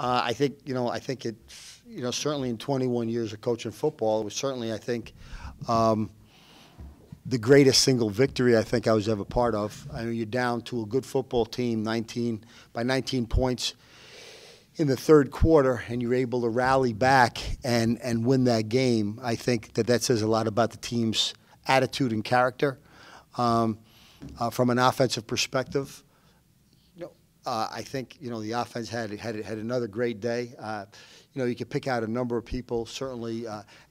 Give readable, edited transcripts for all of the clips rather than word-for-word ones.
I think, I think it, certainly in 21 years of coaching football, it was certainly, I think, the greatest single victory I think I was ever part of. I mean, you're down to a good football team, by 19 points in the third quarter, and you're able to rally back and win that game. I think that says a lot about the team's attitude and character. From an offensive perspective, I think the offense had another great day. You could pick out a number of people. Certainly,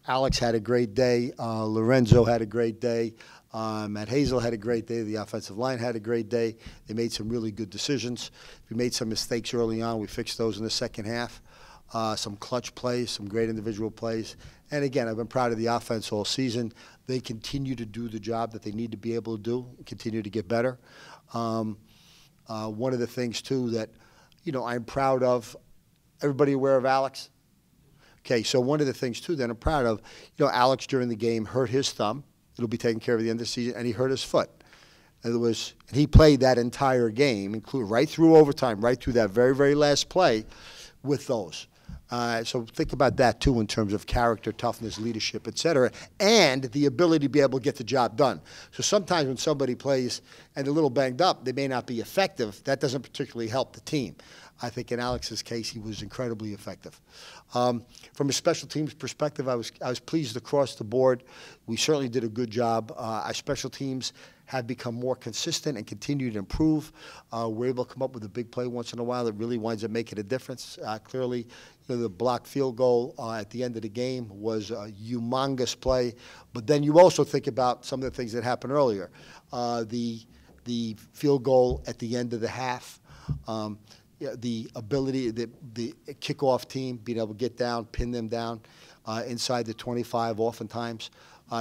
Alex had a great day. Lorenzo had a great day. Matt Hazel had a great day. The offensive line had a great day. They made some really good decisions. We made some mistakes early on. We fixed those in the second half. Some clutch plays, some great individual plays. And again, I've been proud of the offense all season. They continue to do the job that they need to be able to do, continue to get better. One of the things, too, that, I'm proud of, everybody aware of Alex? Okay, so one of the things, too, that I'm proud of, Alex during the game hurt his thumb. It'll be taken care of at the end of the season, and he hurt his foot. And he played that entire game, including right through overtime, right through that very, very last play with those. So think about that, too, in terms of character, toughness, leadership, et cetera, and the ability to be able to get the job done. So sometimes when somebody plays and they're a little banged up, they may not be effective. That doesn't particularly help the team. I think in Alex's case, he was incredibly effective. From a special teams perspective, I was pleased across the board. We certainly did a good job. Our special teams have become more consistent and continue to improve. We're able to come up with a big play once in a while that really winds up making a difference. Clearly, the blocked field goal at the end of the game was a humongous play. But then you also think about some of the things that happened earlier. The field goal at the end of the half. The ability, the kickoff team being able to get down, pin them down inside the 25 oftentimes.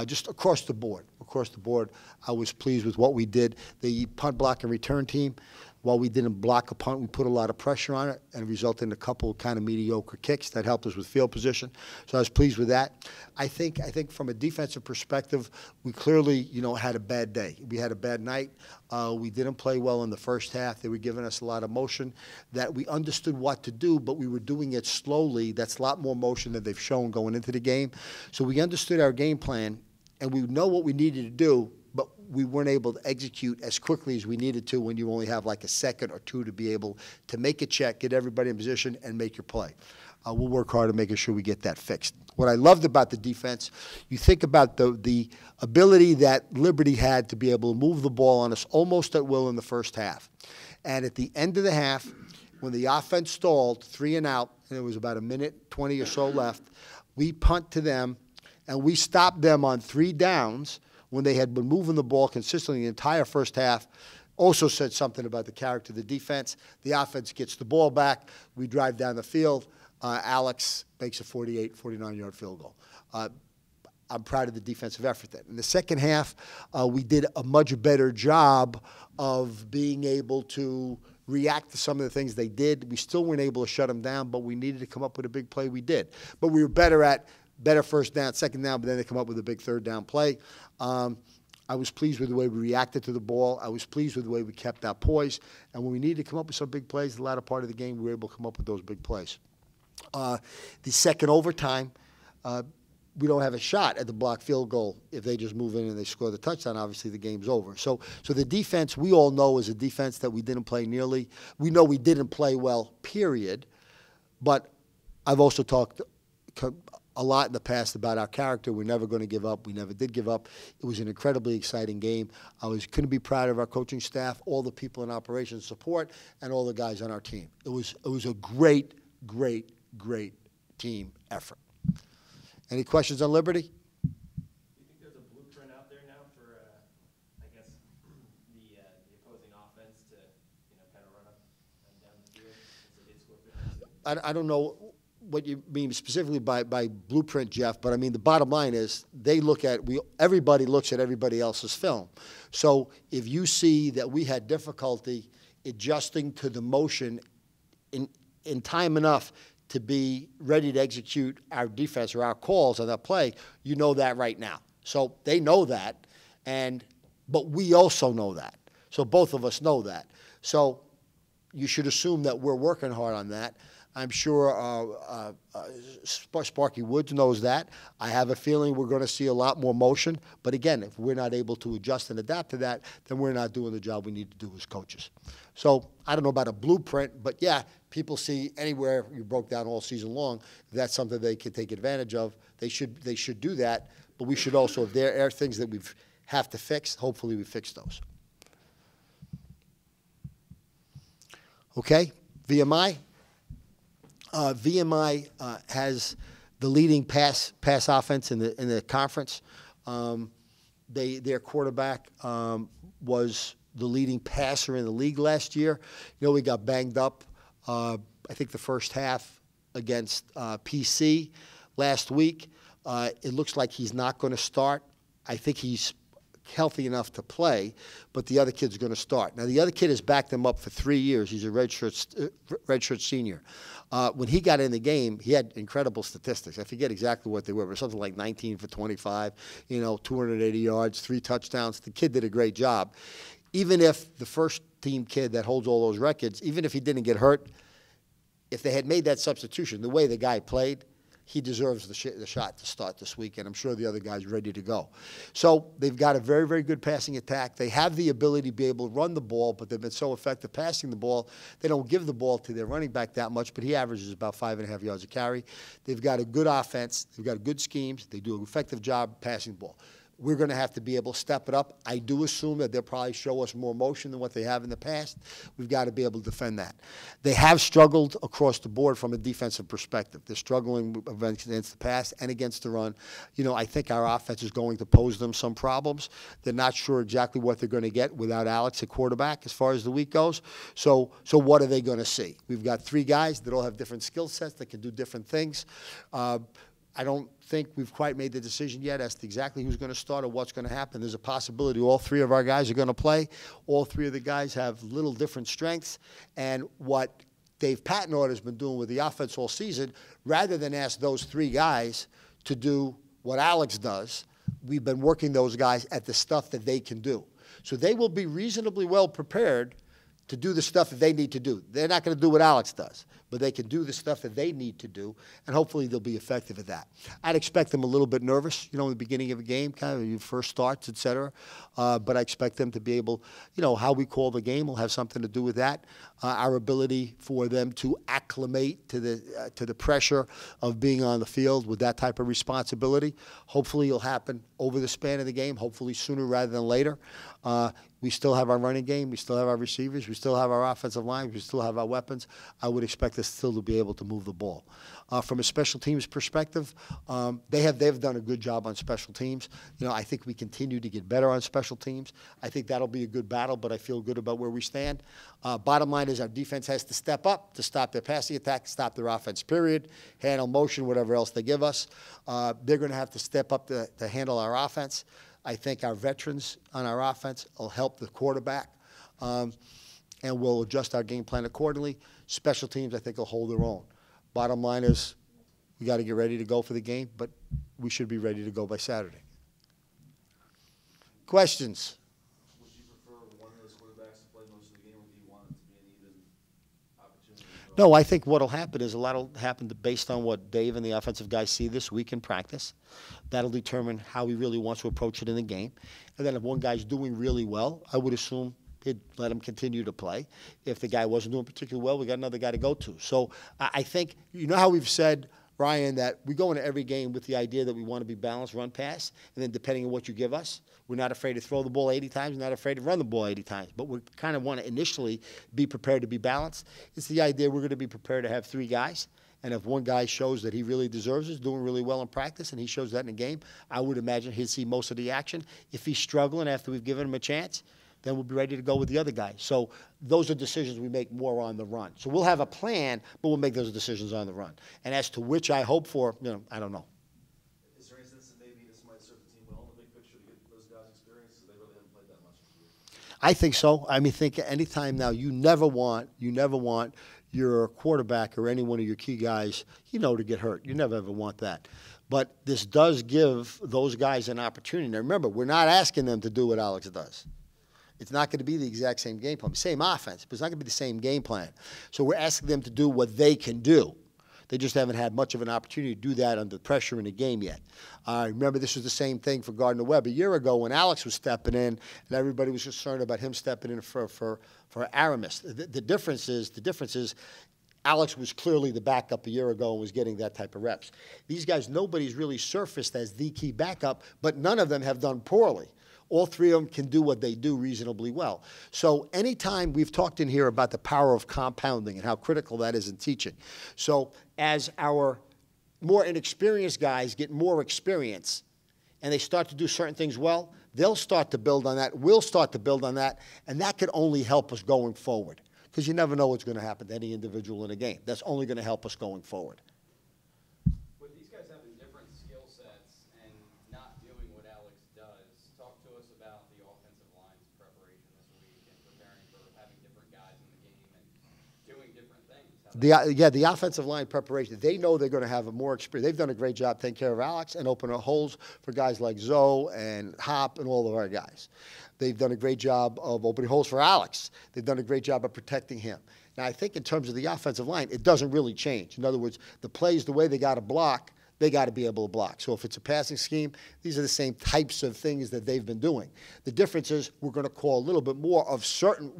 Just across the board. Across the board, I was pleased with what we did. The punt, block, and return team, while we didn't block a punt, we put a lot of pressure on it and resulted in a couple kind of mediocre kicks that helped us with field position. So I was pleased with that. I think from a defensive perspective, we clearly, had a bad day. We had a bad night. We didn't play well in the first half. They were giving us a lot of motion that we understood what to do, but we were doing it slowly. That's a lot more motion than they've shown going into the game. So we understood our game plan, and we know what we needed to do, but we weren't able to execute as quickly as we needed to when you only have like a second or two to be able to make a check, get everybody in position, and make your play. We'll work hard at making sure we get that fixed. What I loved about the defense, you think about the ability that Liberty had to be able to move the ball on us almost at will in the first half. And at the end of the half, when the offense stalled, 3 and out, and it was about a minute 20 or so left, we punt to them, and we stopped them on 3 downs when they had been moving the ball consistently the entire first half. Also said something about the character of the defense. The offense gets the ball back. We drive down the field. Alex makes a 48, 49-yard field goal. I'm proud of the defensive effort then. In the second half, we did a much better job of being able to react to some of the things they did. We still weren't able to shut them down, but we needed to come up with a big play. We did. But we were better first down, second down, but then they come up with a big third down play. I was pleased with the way we reacted to the ball. I was pleased with the way we kept our poise. And when we needed to come up with some big plays, the latter part of the game, we were able to come up with those big plays. The second overtime, we don't have a shot at the blocked field goal. If they just move in and they score the touchdown, obviously the game's over. So the defense, we all know, is a defense that we didn't play nearly. We know we didn't play well, period. But I've also talked a lot in the past about our character. We're never going to give up. We never did give up. It was an incredibly exciting game. Couldn't be proud of our coaching staff, all the people in operations support, and all the guys on our team. It was a great, great, great team effort. Any questions on Liberty? Do you think there's a blueprint out there now for, I guess, the opposing offense to, kind of run up and down the field as they did score 52? I don't know what you mean specifically by blueprint, Jeff, but I mean the bottom line is everybody looks at everybody else's film. So if you see that we had difficulty adjusting to the motion in time enough to be ready to execute our defense or our calls on that play, you know that right now. So they know that, but we also know that. So both of us know that. So you should assume that we're working hard on that. I'm sure Sparky Woods knows that. I have a feeling we're going to see a lot more motion. But again, if we're not able to adjust and adapt to that, then we're not doing the job we need to do as coaches. So I don't know about a blueprint, but yeah, people see anywhere you broke down all season long, if that's something they can take advantage of, they should do that. But we should also, if there are things that we have to fix, hopefully we fix those. Okay, VMI. VMI has the leading pass offense in the conference. Their quarterback was the leading passer in the league last year. You know, he got banged up, I think the first half against PC last week. It looks like he's not going to start. I think he's healthy enough to play, but the other kid's going to start. Now, the other kid has backed him up for 3 years. He's a redshirt senior. When he got in the game, he had incredible statistics. I forget exactly what they were, but something like 19 for 25, 280 yards, 3 touchdowns. The kid did a great job. Even if the first-team kid that holds all those records, even if he didn't get hurt, if they had made that substitution, the way the guy played, he deserves the shot to start this week, and I'm sure the other guy's ready to go. So they've got a very, very good passing attack. They have the ability to be able to run the ball, but they've been so effective passing the ball, they don't give the ball to their running back that much, but he averages about 5.5 yards a carry. They've got a good offense. They've got good schemes. They do an effective job passing the ball. We're going to have to be able to step it up. I do assume that they'll probably show us more motion than what they have in the past. We've got to be able to defend that. They have struggled across the board from a defensive perspective. They're struggling against the pass and against the run. I think our offense is going to pose them some problems. They're not sure exactly what they're going to get without Alex at quarterback as far as the week goes. So what are they going to see? We've got 3 guys that all have different skill sets that can do different things. I don't think we've quite made the decision yet as to exactly who's going to start or what's going to happen. There's a possibility all 3 of our guys are going to play. All 3 of the guys have little different strengths. And what Dave Patnord has been doing with the offense all season, rather than ask those 3 guys to do what Alex does, we've been working those guys at the stuff that they can do. So they will be reasonably well prepared to do the stuff that they need to do. They're not going to do what Alex does, but they can do the stuff that they need to do, and hopefully they'll be effective at that. I'd expect them a little bit nervous, in the beginning of a game, kind of your first starts, et cetera. But I expect them to be able, how we call the game will have something to do with that. Our ability for them to acclimate to the pressure of being on the field with that type of responsibility, hopefully it'll happen over the span of the game, hopefully sooner rather than later. We still have our running game. We still have our receivers. We still have our offensive line. We still have our weapons. I would expect us still to be able to move the ball. From a special teams perspective, they've done a good job on special teams. I think we continue to get better on special teams. I think that'll be a good battle, but I feel good about where we stand. Bottom line is our defense has to step up to stop their passing attack, stop their offense, period, handle motion, whatever else they give us. They're going to have to step up to handle our offense. I think our veterans on our offense will help the quarterback, and we'll adjust our game plan accordingly. Special teams, I think, will hold their own. Bottom line is we got to get ready to go for the game, but we should be ready to go by Saturday. Questions? Would you prefer one of those quarterbacks to play most of the game, or do you want it to be an even opportunity? No, I think what will happen is a lot will happen based on what Dave and the offensive guys see this week in practice. That'll determine how he really wants to approach it in the game. And then if one guy's doing really well, I would assume he'd let him continue to play. If the guy wasn't doing particularly well, we got another guy to go to. So I think, how we've said, Ryan, that we go into every game with the idea that we want to be balanced, run, pass, and then depending on what you give us, we're not afraid to throw the ball 80 times, we're not afraid to run the ball 80 times, but we kind of want to initially be prepared to be balanced. It's the idea we're going to be prepared to have 3 guys, and if one guy shows that he really deserves it, doing really well in practice, and he shows that in a game, I would imagine he'd see most of the action. If he's struggling after we've given him a chance, then we'll be ready to go with the other guy. So those are decisions we make more on the run. So we'll have a plan, but we'll make those decisions on the run. And as to which I hope for, I don't know. Is there any sense that maybe this might serve the team well in the big picture to get those guys experience, because they really haven't played that much this year? I think so. Think anytime now, you never want your quarterback or any one of your key guys, to get hurt. You never ever want that. But this does give those guys an opportunity. Now remember, we're not asking them to do what Alex does. It's not going to be the exact same game plan. Same offense, but it's not going to be the same game plan. So we're asking them to do what they can do. They just haven't had much of an opportunity to do that under pressure in the game yet. Remember, this was the same thing for Gardner-Webb a year ago when Alex was stepping in, and everybody was concerned about him stepping in for Aramis. The difference is Alex was clearly the backup a year ago and was getting that type of reps. These guys, nobody's really surfaced as the key backup, but none of them have done poorly. All three of them can do what they do reasonably well. So anytime we've talked in here about the power of compounding and how critical that is in teaching. So as our more inexperienced guys get more experience and they start to do certain things well, they'll start to build on that, we'll start to build on that, and that could only help us going forward. Because you never know what's going to happen to any individual in a game. That's only going to help us going forward. With these guys having different skill sets and not doing what Alex does, talk to us about the offensive line's preparation this week and preparing for having different guys in the game and doing different things. The offensive line preparation, they know they're going to have a more experience. They've done a great job taking care of Alex and opening up holes for guys like Zoe and Hop and all of our guys. They've done a great job of opening holes for Alex. They've done a great job of protecting him. Now, I think in terms of the offensive line, it doesn't really change. In other words, the plays, the way they got to block, they got to be able to block. So if it's a passing scheme, these are the same types of things that they've been doing. The difference is we're going to call a little bit more of certain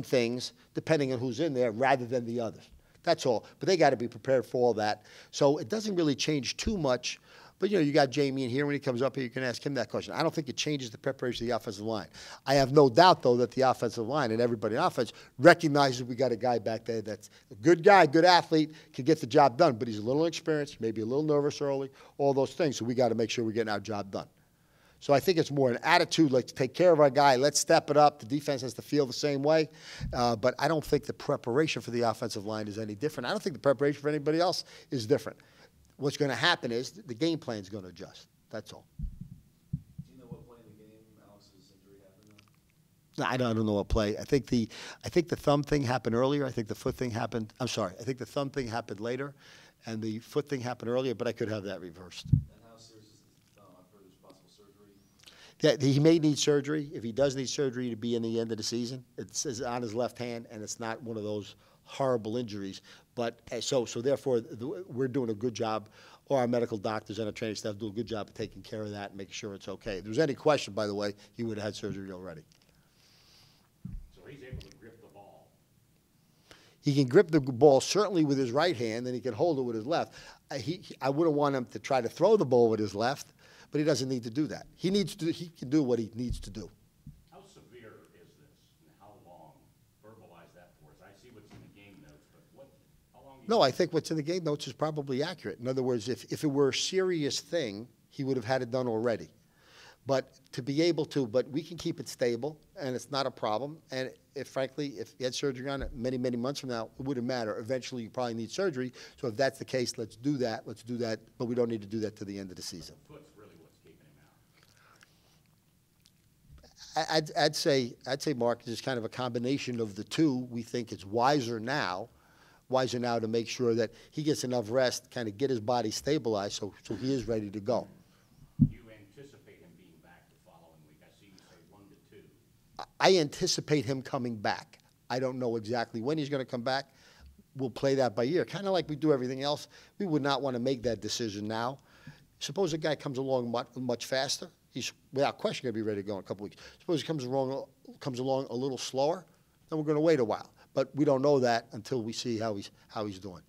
things depending on who's in there rather than the others. That's all. But they got to be prepared for all that. So it doesn't really change too much. But, you got Jamie in here. When he comes up here, you can ask him that question. I don't think it changes the preparation of the offensive line. I have no doubt, though, that the offensive line and everybody in offense recognizes we got a guy back there that's a good guy, good athlete, can get the job done. But he's a little inexperienced, maybe a little nervous early, all those things. So we got to make sure we're getting our job done. So I think it's more an attitude, let's take care of our guy, let's step it up. The defense has to feel the same way. But I don't think the preparation for the offensive line is any different. I don't think the preparation for anybody else is different. What's going to happen is the game plan is going to adjust. That's all. Do you know what play in the game Alex's injury happened on? No, I don't know what play. I think the thumb thing happened earlier. I think the foot thing happened. I'm sorry. I think the thumb thing happened later, and the foot thing happened earlier. But I could have that reversed. And how serious is the thumb? I've heard there's possible surgery. Yeah, he may need surgery. If he does need surgery to be in the end of the season, it's on his left hand, and it's not one of those horrible injuries. But so therefore, we're doing a good job, or our medical doctors and our training staff do a good job of taking care of that and making sure it's okay. If there was any question, by the way, he would have had surgery already. So he's able to grip the ball. He can grip the ball certainly with his right hand, and he can hold it with his left. I wouldn't want him to try to throw the ball with his left, but he doesn't need to do that. He can do what he needs to do. How severe is this, and how long? Verbalize that for us. I see what's in the game notes, but how long? No, I think what's in the game notes is probably accurate. In other words, if it were a serious thing, he would have had it done already. But to be able to, but we can keep it stable, and it's not a problem. And frankly, if he had surgery on it many, many months from now, it wouldn't matter. Eventually, you probably need surgery. So if that's the case, let's do that. Let's do that. But we don't need to do that to the end of the season. Foot's really what's keeping him out. I'd say, Mark, it's kind of a combination of the two. We think it's wiser now to make sure that he gets enough rest, kind of get his body stabilized so he is ready to go. You anticipate him being back the following week. I see you say 1 to 2. I anticipate him coming back. I don't know exactly when he's going to come back. We'll play that by ear. Kind of like we do everything else. We would not want to make that decision now. Suppose a guy comes along much faster. He's without question going to be ready to go in a couple weeks. Suppose he comes along a little slower, then we're going to wait a while. But we don't know that until we see how he's doing.